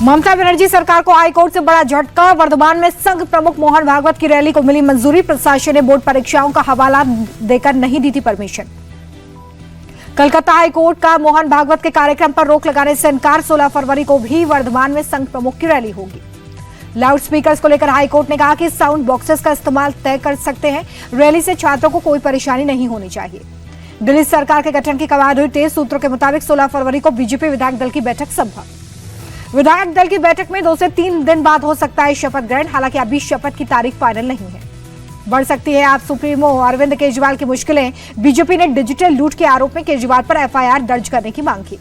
ममता बनर्जी सरकार को हाईकोर्ट से बड़ा झटका। वर्धमान में संघ प्रमुख मोहन भागवत की रैली को मिली मंजूरी। प्रशासन ने बोर्ड परीक्षाओं का हवाला देकर नहीं दी थी परमिशन। कलकत्ता हाईकोर्ट का मोहन भागवत के कार्यक्रम पर रोक लगाने से इनकार। 16 फरवरी को भी वर्धमान में संघ प्रमुख की रैली होगी। लाउड स्पीकर्स को लेकर हाईकोर्ट ने कहा कि साउंड बॉक्सेस का इस्तेमाल तय कर सकते हैं। रैली से छात्रों को कोई परेशानी नहीं होनी चाहिए। दिल्ली सरकार के गठन की कवायद हुई तेज। सूत्रों के मुताबिक 16 फरवरी को बीजेपी विधायक दल की बैठक संभव। विधायक दल की बैठक में 2 से 3 दिन बाद हो सकता है शपथ ग्रहण। हालांकि अभी शपथ की तारीख फाइनल नहीं है। बढ़ सकती है आप सुप्रीमो अरविंद केजरीवाल की मुश्किलें। बीजेपी ने डिजिटल लूट के आरोप में केजरीवाल पर एफआईआर दर्ज करने की मांग की।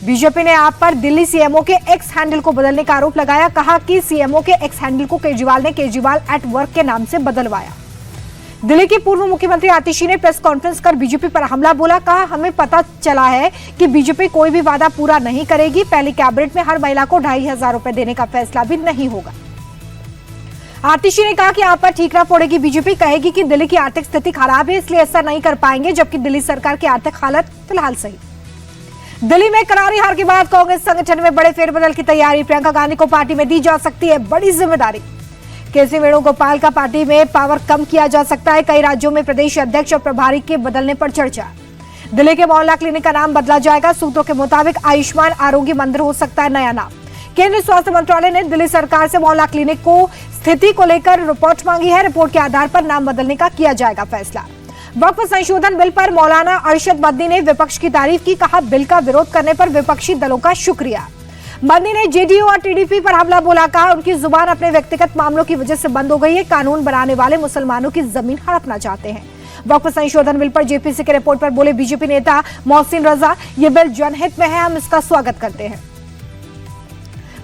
बीजेपी ने आप पर दिल्ली सीएमओ के एक्स हैंडल को बदलने का आरोप लगाया। कहा कि सीएमओ के एक्स हैंडल को केजरीवाल ने केजरीवाल एट वर्क के नाम से बदलवाया। दिल्ली की पूर्व मुख्यमंत्री आतिशी ने प्रेस कॉन्फ्रेंस कर बीजेपी पर हमला बोला। कहा हमें पता चला है कि बीजेपी कोई भी वादा पूरा नहीं करेगी। पहली कैबिनेट में हर महिला को 2500 रुपए देने का फैसला भी नहीं होगा। आतिशी ने कहा कि आप पर ठीकरा फोड़ेगी बीजेपी। कहेगी कि दिल्ली की आर्थिक स्थिति खराब है इसलिए ऐसा नहीं कर पाएंगे, जबकि दिल्ली सरकार की आर्थिक हालत फिलहाल सही। दिल्ली में करारी हार के बाद कांग्रेस संगठन में बड़े फेरबदल की तैयारी। प्रियंका गांधी को पार्टी में दी जा सकती है बड़ी जिम्मेदारी। केसी वेणुगोपाल का पार्टी में पावर कम किया जा सकता है। कई राज्यों में प्रदेश अध्यक्ष और प्रभारी के बदलने पर चर्चा। दिल्ली के मोहल्ला क्लिनिक का नाम बदला जाएगा। सूत्रों के मुताबिक आयुष्मान आरोग्य मंदिर हो सकता है नया नाम। केंद्रीय स्वास्थ्य मंत्रालय ने दिल्ली सरकार से मोहल्ला क्लिनिक को स्थिति को लेकर रिपोर्ट मांगी है। रिपोर्ट के आधार पर नाम बदलने का किया जाएगा फैसला। वक्फ संशोधन बिल पर मौलाना अरशद मदनी ने विपक्ष की तारीफ की। कहा बिल का विरोध करने पर विपक्षी दलों का शुक्रिया। मदनी ने जेडीयू और टीडीपी पर हमला बोला। कहा उनकी जुबान अपने व्यक्तिगत मामलों की वजह से बंद हो गई है। कानून बनाने वाले मुसलमानों की जमीन हड़पना चाहते हैं। वक्फ संशोधन बिल पर जेपीसी के रिपोर्ट पर बोले बीजेपी नेता मोहसिन रजा, ये बिल जनहित में है, हम इसका स्वागत करते हैं।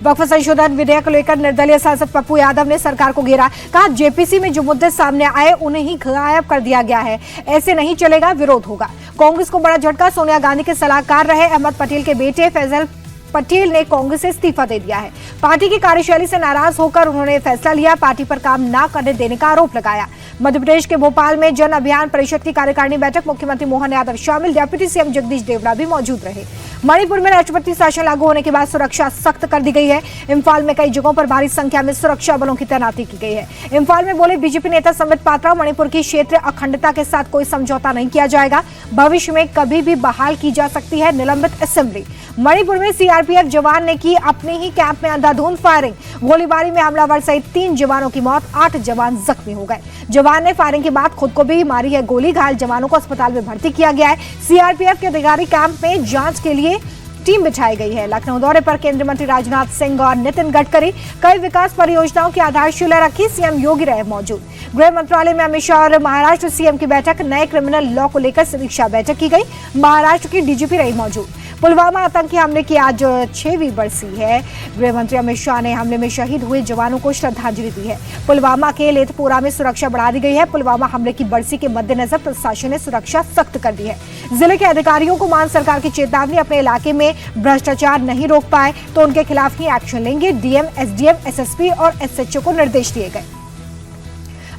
वक्फ संशोधन विधेयक को लेकर निर्दलीय सांसद पप्पू यादव ने सरकार को घेरा। कहा जेपीसी में जो मुद्दे सामने आए उन्हें ही गायब कर दिया गया है, ऐसे नहीं चलेगा, विरोध होगा। कांग्रेस को बड़ा झटका। सोनिया गांधी के सलाहकार रहे अहमद पटेल के बेटे फैजल पटेल ने कांग्रेस से इस्तीफा दे दिया है। पार्टी की कार्यशैली से नाराज होकर उन्होंने फैसला लिया। पार्टी पर काम न करने देने का आरोप लगाया। मध्य प्रदेश के भोपाल में जन अभियान परिषद की कार्यकारिणी बैठक। मुख्यमंत्री मोहन यादव शामिल। डिप्टी सीएम जगदीश देवड़ा भी मौजूद रहे। मणिपुर में राष्ट्रपति शासन लागू होने के बाद सुरक्षा सख्त कर दी गई है। इम्फाल में कई जगहों पर भारी संख्या में सुरक्षा बलों की तैनाती की गई है। इम्फाल में बोले बीजेपी नेता संबित पात्रा, मणिपुर की क्षेत्रीय अखंडता के साथ कोई समझौता नहीं किया जाएगा। भविष्य में कभी भी बहाल की जा सकती है निलंबित असेंबली। मणिपुर में सीआरपीएफ जवान ने की अपने ही कैंप में अंधाधुंध फायरिंग। गोलीबारी में हमलावर सहित 3 जवानों की मौत, 8 जवान जख्मी हो गए। जवान ने फायरिंग के बाद खुद को भी मारी है गोली। घायल जवानों को अस्पताल में भर्ती किया गया है। सीआरपीएफ के अधिकारी कैंप में जांच के लिए टीम बिछाई गई है। लखनऊ दौरे पर केंद्रीय मंत्री राजनाथ सिंह और नितिन गडकरी। कई विकास परियोजनाओं की आधारशिला रखी। सीएम योगी रहे मौजूद। गृह मंत्रालय में अमित शाह और महाराष्ट्र सीएम की बैठक। नए क्रिमिनल लॉ को लेकर समीक्षा बैठक की गई। महाराष्ट्र की डीजीपी रही मौजूद। पुलवामा आतंकी हमले की आज 6वीं बरसी है। गृह मंत्री अमित शाह ने हमले में शहीद हुए जवानों को श्रद्धांजलि दी है। पुलवामा के लेथपोरा में सुरक्षा बढ़ा दी गई है। पुलवामा हमले की बरसी के मद्देनजर प्रशासन ने सुरक्षा सख्त कर दी है। जिले के अधिकारियों को मान सरकार की चेतावनी। अपने इलाके में भ्रष्टाचार नहीं रोक पाए तो उनके खिलाफ ही एक्शन लेंगे। डीएम, एसडीएम, एसएसपी और एसएचओ को निर्देश दिए गए।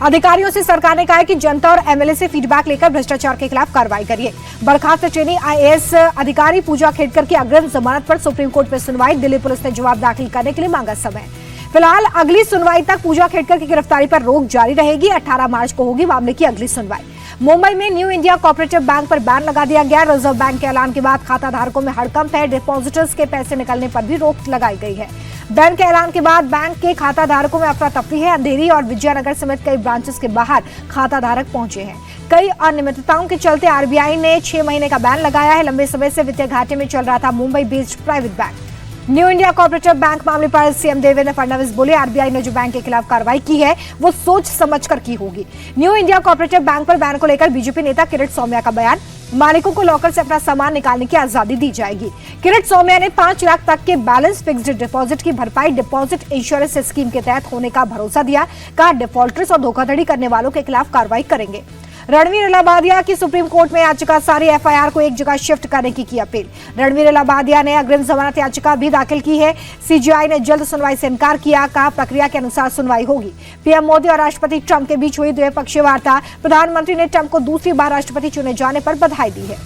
अधिकारियों से सरकार ने कहा है कि जनता और एमएलए से फीडबैक लेकर भ्रष्टाचार के खिलाफ कार्रवाई करिए। बर्खास्त ट्रेनी आईएएस अधिकारी पूजा खेड़कर की अग्रिम जमानत पर सुप्रीम कोर्ट में सुनवाई। दिल्ली पुलिस ने जवाब दाखिल करने के लिए मांगा समय। फिलहाल अगली सुनवाई तक पूजा खेड़कर की गिरफ्तारी पर रोक जारी रहेगी। 18 मार्च को होगी मामले की अगली सुनवाई। मुंबई में न्यू इंडिया कोऑपरेटिव बैंक पर बैन लगा दिया गया। रिजर्व बैंक के ऐलान के बाद खाता धारकों में हड़कंप है। डिपॉजिटर्स के पैसे निकलने पर भी रोक लगाई गई है। बैंक के ऐलान के बाद बैंक के खाता धारकों में अफरा तफरी है। अंधेरी और विजयनगर समेत कई ब्रांचेस के बाहर खाता धारक पहुंचे हैं। कई अनियमितताओं के चलते आरबीआई ने 6 महीने का बैन लगाया है। लंबे समय से वित्तीय घाटे में चल रहा था Mumbai based private bank. New India cooperative bank मामले पर सीएम देवेंद्र फडणवीस बोले आरबीआई ने जो बैंक के खिलाफ कार्रवाई की है वो सोच समझकर की होगी। न्यू इंडिया कोऑपरेटिव बैंक पर बैन को लेकर बीजेपी नेता किरीट सौम्या का बयान। मालिकों को लॉकर से अपना सामान निकालने की आजादी दी जाएगी। किरीट सौम्या ने 5 लाख तक के बैलेंस फिक्स्ड डिपॉजिट की भरपाई डिपॉजिट इंश्योरेंस स्कीम के तहत होने का भरोसा दिया। कहा डिफॉल्टर्स और धोखाधड़ी करने वालों के खिलाफ कार्रवाई करेंगे। रणवीर इलाहाबादिया की सुप्रीम कोर्ट में याचिका। सारी एफआईआर को एक जगह शिफ्ट करने की अपील। रणवीर इलाहाबादिया ने अग्रिम जमानत याचिका भी दाखिल की है। सीजीआई ने जल्द सुनवाई से इनकार किया। कहा प्रक्रिया के अनुसार सुनवाई होगी। पीएम मोदी और राष्ट्रपति ट्रंप के बीच हुई द्विपक्षीय वार्ता। प्रधानमंत्री ने ट्रंप को दूसरी बार राष्ट्रपति चुने जाने पर बधाई दी है।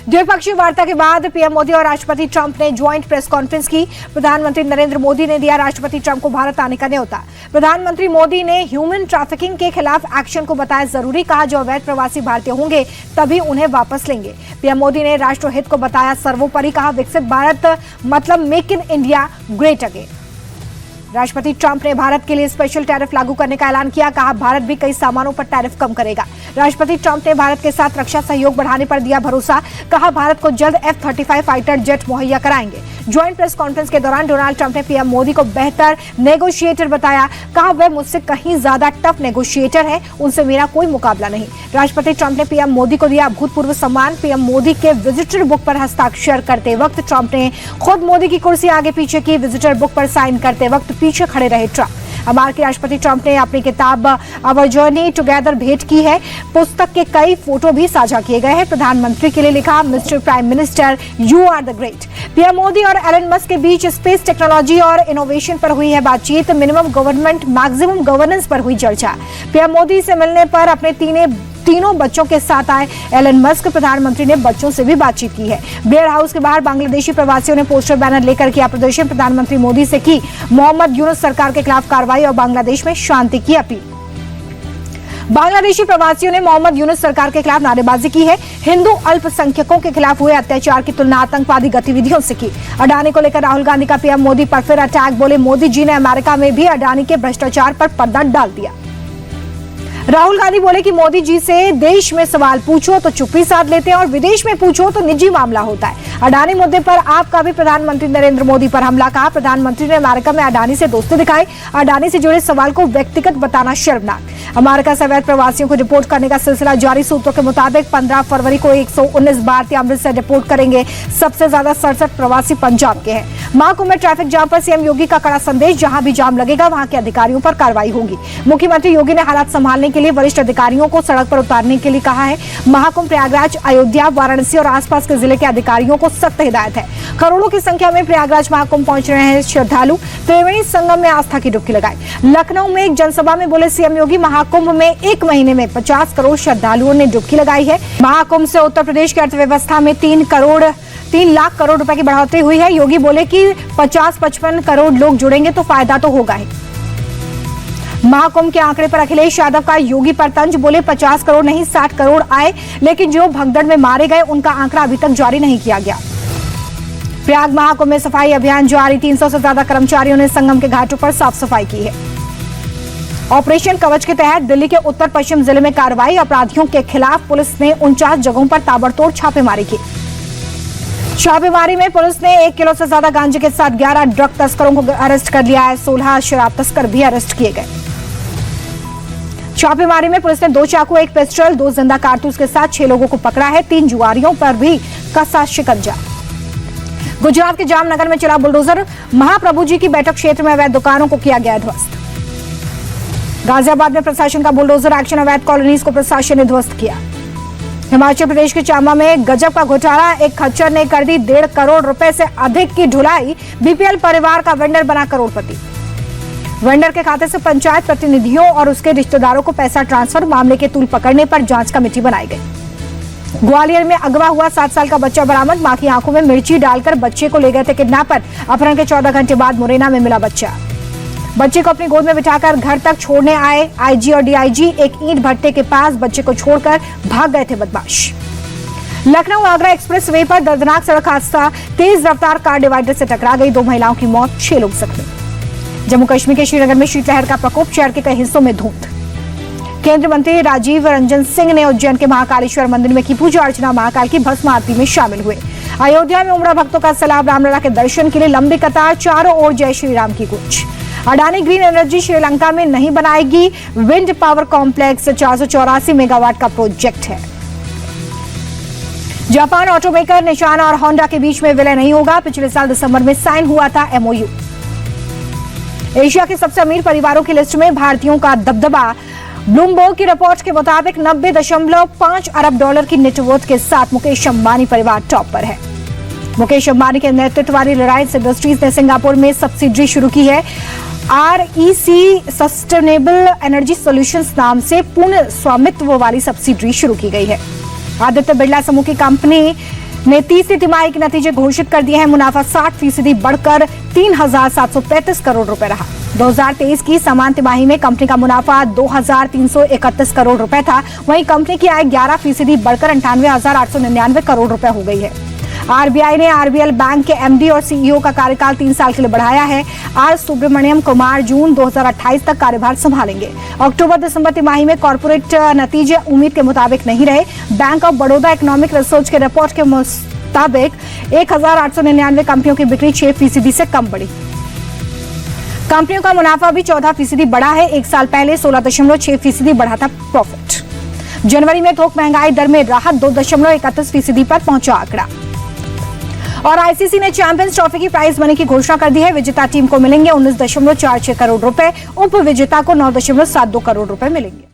द्विपक्षीय वार्ता के बाद पीएम मोदी और राष्ट्रपति ट्रंप ने ज्वाइंट प्रेस कॉन्फ्रेंस की। प्रधानमंत्री नरेंद्र मोदी ने दिया राष्ट्रपति ट्रंप को भारत आने का न्योता। प्रधानमंत्री मोदी ने ह्यूमन ट्रैफिकिंग के खिलाफ एक्शन को बताया जरूरी, कहा जो अवैध प्रवासी भारतीय होंगे तभी उन्हें वापस लेंगे। पीएम मोदी ने राष्ट्रहित को बताया सर्वोपरि, कहा विकसित भारत मतलब make in India great again. राष्ट्रपति ट्रंप ने भारत के लिए स्पेशल टैरिफ लागू करने का ऐलान किया, कहा भारत भी कई सामानों पर टैरिफ कम करेगा। राष्ट्रपति ट्रंप ने भारत के साथ रक्षा सहयोग बढ़ाने पर दिया भरोसा, कहा भारत को जल्द F-35 फाइटर जेट मुहैया कराएंगे। ज्वाइंट प्रेस कॉन्फ्रेंस के दौरान डोनाल्ड ट्रंप ने पीएम मोदी को बेहतर नेगोशिएटर बताया, कहा वह मुझसे कहीं ज्यादा टफ नेगोशिएटर है, उनसे मेरा कोई मुकाबला नहीं। राष्ट्रपति ट्रंप ने पीएम मोदी को दिया अभूतपूर्व सम्मान। पीएम मोदी के विजिटर बुक पर हस्ताक्षर करते वक्त ट्रंप ने खुद मोदी की कुर्सी आगे पीछे की। विजिटर बुक पर साइन करते वक्त पीछे खड़े रहे ट्रंप। अमेरिकी राष्ट्रपति ट्रंप ने अपनी किताब आवर जर्नी टुगेदर भेंट की है। पुस्तक के कई फोटो भी साझा किए गए हैं। प्रधानमंत्री के लिए लिखा, mister prime minister you are the great. PM Modi और एलन मस्क के बीच स्पेस टेक्नोलॉजी और इनोवेशन पर हुई है बातचीत। मिनिमम गवर्नमेंट मैक्सिमम गवर्नेंस पर हुई चर्चा। पीएम मोदी से मिलने पर अपने तीनों बच्चों के साथ आए एलन मस्क। प्रधानमंत्री ने बच्चों से भी बातचीत की है। ब्लेयर हाउस के बाहर बांग्लादेशी प्रवासियों ने पोस्टर बैनर लेकर किया प्रदर्शन। प्रधानमंत्री मोदी से की मोहम्मद यूनुस सरकार के खिलाफ कार्रवाई और बांग्लादेश में शांति की अपील। बांग्लादेशी प्रवासियों ने मोहम्मद यूनुस सरकार के खिलाफ नारेबाजी की है। हिंदू अल्पसंख्यकों के खिलाफ हुए अत्याचार की तुलना आतंकवादी गतिविधियों से की। अडानी को लेकर राहुल गांधी का पीएम मोदी पर फिर अटैक, बोले मोदी जी ने अमेरिका में भी अडानी के भ्रष्टाचार पर पर्दा डाल दिया। राहुल गांधी बोले कि मोदी जी से देश में सवाल पूछो तो चुप्पी साध लेते हैं और विदेश में पूछो तो निजी मामला होता है। अडानी मुद्दे पर आपका भी प्रधानमंत्री नरेंद्र मोदी पर हमला, कहा प्रधानमंत्री ने अमेरिका में अडानी से दोस्ती दिखाई। अडानी से जुड़े सवाल को व्यक्तिगत बताना शर्मनाक। अमेरिका से अवैध प्रवासियों को रिपोर्ट करने का सिलसिला जारी। सूत्रों के मुताबिक 15 फरवरी को 119 भारतीय अमृतसर रिपोर्ट करेंगे। सबसे ज्यादा 67 प्रवासी पंजाब के हैं। महाकुंभ में ट्रैफिक जाम पर सीएम योगी का कड़ा संदेश, जहां भी जाम लगेगा वहां के अधिकारियों पर कार्रवाई होगी। मुख्यमंत्री योगी ने हालात संभालने के लिए वरिष्ठ अधिकारियों को सड़क पर उतारने के लिए कहा है। महाकुंभ प्रयागराज, अयोध्या, वाराणसी और आसपास के जिले के अधिकारियों को सख्त हिदायत है। करोड़ों की संख्या में प्रयागराज महाकुंभ पहुंच रहे हैं श्रद्धालु। त्रिवेणी संगम में आस्था की डुबकी लगाई। लखनऊ में एक जनसभा में बोले सीएम योगी, महाकुंभ में एक महीने में 50 करोड़ श्रद्धालुओं ने डुबकी लगाई है। महाकुंभ से उत्तर प्रदेश की अर्थव्यवस्था में 3 लाख करोड़ रुपए की बढ़ोतरी हुई है। योगी बोले कि 50-55 करोड़ लोग जुड़ेंगे तो फायदा तो होगा ही। महाकुंभ के आंकड़े पर अखिलेश यादव का योगी पर तंज, बोले 50 करोड़ नहीं 60 करोड़ आए, लेकिन जो भगदड़ में मारे गए उनका आंकड़ा अभी तक जारी नहीं किया गया। प्रयाग महाकुंभ में सफाई अभियान जारी। 300 से ज्यादा कर्मचारियों ने संगम के घाटों पर साफ सफाई की है। ऑपरेशन कवच के तहत दिल्ली के उत्तर पश्चिम जिले में कार्रवाई। अपराधियों के खिलाफ पुलिस ने 49 जगहों पर ताबड़तोड़ छापेमारी की। छापेमारी में पुलिस ने 1 किलो से ज्यादा गांजे के साथ 11 ड्रग तस्करों को अरेस्ट कर लिया है। 16 शराब तस्कर भी अरेस्ट किए गए। छापेमारी में पुलिस ने 2 चाकू, 1 पिस्टल, 2 जिंदा कारतूस के साथ 6 लोगों को पकड़ा है। 3 जुआरियों पर भी कसा शिकंजा। गुजरात के जामनगर में चला बुलडोजर। महाप्रभु जी की बैठक क्षेत्र में अवैध दुकानों को किया गया ध्वस्त। गाजियाबाद में प्रशासन का बुलडोजर एक्शन, अवैध कॉलोनीज को प्रशासन ने ध्वस्त किया। हिमाचल प्रदेश के चामा में गजब का घोटाला। एक खच्चर ने कर दी 1.5 करोड़ रुपए से अधिक की ढुलाई। बीपीएल परिवार का वेंडर बना करोड़पति। वेंडर के खाते से पंचायत प्रतिनिधियों और उसके रिश्तेदारों को पैसा ट्रांसफर। मामले के तूल पकड़ने पर जांच कमेटी बनाई गई। ग्वालियर में अगवा हुआ 7 साल का बच्चा बरामद। मां की आंखों में मिर्ची डालकर बच्चे को ले गए थे किडनैपर। अपहरण के 14 घंटे बाद मुरैना में मिला बच्चा। बच्चे को अपनी गोद में बिठाकर घर तक छोड़ने आए आईजी और डीआईजी। एक ईंट भट्टे के पास बच्चे को छोड़कर भाग गए थे बदमाश। लखनऊ आगरा एक्सप्रेस वे पर दर्दनाक सड़क हादसा। तेज रफ्तार कार डिवाइडर से टकरा गई। 2 महिलाओं की मौत, 6 लोग जख्मी। जम्मू कश्मीर के श्रीनगर में शीतलहर का प्रकोप। शहर के कई हिस्सों में धुंध। केंद्रीय मंत्री राजीव रंजन सिंह ने उज्जैन के महाकालेश्वर मंदिर में की पूजा अर्चना। महाकाल की भस्म आरती में शामिल हुए। अयोध्या में उमड़ा भक्तों का सैलाब। रामलला के दर्शन के लिए लंबी कतार। चारों ओर जय श्री राम की गूंज। अडानी ग्रीन एनर्जी श्रीलंका में नहीं बनाएगी विंड पावर कॉम्प्लेक्स। 484 मेगावाट का प्रोजेक्ट है। जापान ऑटोमेकर निशान और होंडा के बीच में विलय नहीं होगा। पिछले साल दिसंबर में साइन हुआ था एमओयू। एशिया के सबसे अमीर परिवारों की लिस्ट में भारतीयों का दबदबा। ब्लूमबर्ग की रिपोर्ट के मुताबिक 90.5 अरब डॉलर की नेटवर्थ के साथ मुकेश अंबानी परिवार टॉप पर है। मुकेश अंबानी के नेतृत्व वाली रिलायंस इंडस्ट्रीज ने सिंगापुर में सब्सिडरी शुरू की है। REC सस्टेनेबल एनर्जी सॉल्यूशंस नाम से पूर्ण स्वामित्व वाली सब्सिडरी शुरू की गई है। आदित्य बिरला समूह की कंपनी ने तीसरी तिमाही के नतीजे घोषित कर दिए हैं। मुनाफा 60% बढ़कर 3,735 करोड़ रुपए रहा। 2023 की समान तिमाही में कंपनी का मुनाफा 2,331 करोड़ रुपए था। वहीं कंपनी की आय 11% बढ़कर 98,899 करोड़ रुपए हो गई है। आरबीआई ने आरबीएल बैंक के एमडी और सीईओ का कार्यकाल 3 साल के लिए बढ़ाया है। आर सुब्रमण्यम कुमार जून 2028 तक कार्यभार संभालेंगे। अक्टूबर-दिसंबर तिमाही में कॉर्पोरेट नतीजे उम्मीद के मुताबिक नहीं रहे। Bank of Baroda economic research के रिपोर्ट के मुताबिक 1,899 कंपनियों की बिक्री 6% से कम बढ़ी। कंपनियों का मुनाफा भी 14% बढ़ा है। एक साल पहले 16.6% बढ़ा था प्रॉफिट। जनवरी में थोक महंगाई दर में राहत 2.31% पर पहुंचा आंकड़ा। और आईसीसी ने चैंपियंस ट्रॉफी की प्राइज मनी की घोषणा कर दी है। विजेता टीम को मिलेंगे 19.46 करोड़ रुपए, उप विजेता को 9.72 करोड़ रुपए मिलेंगे।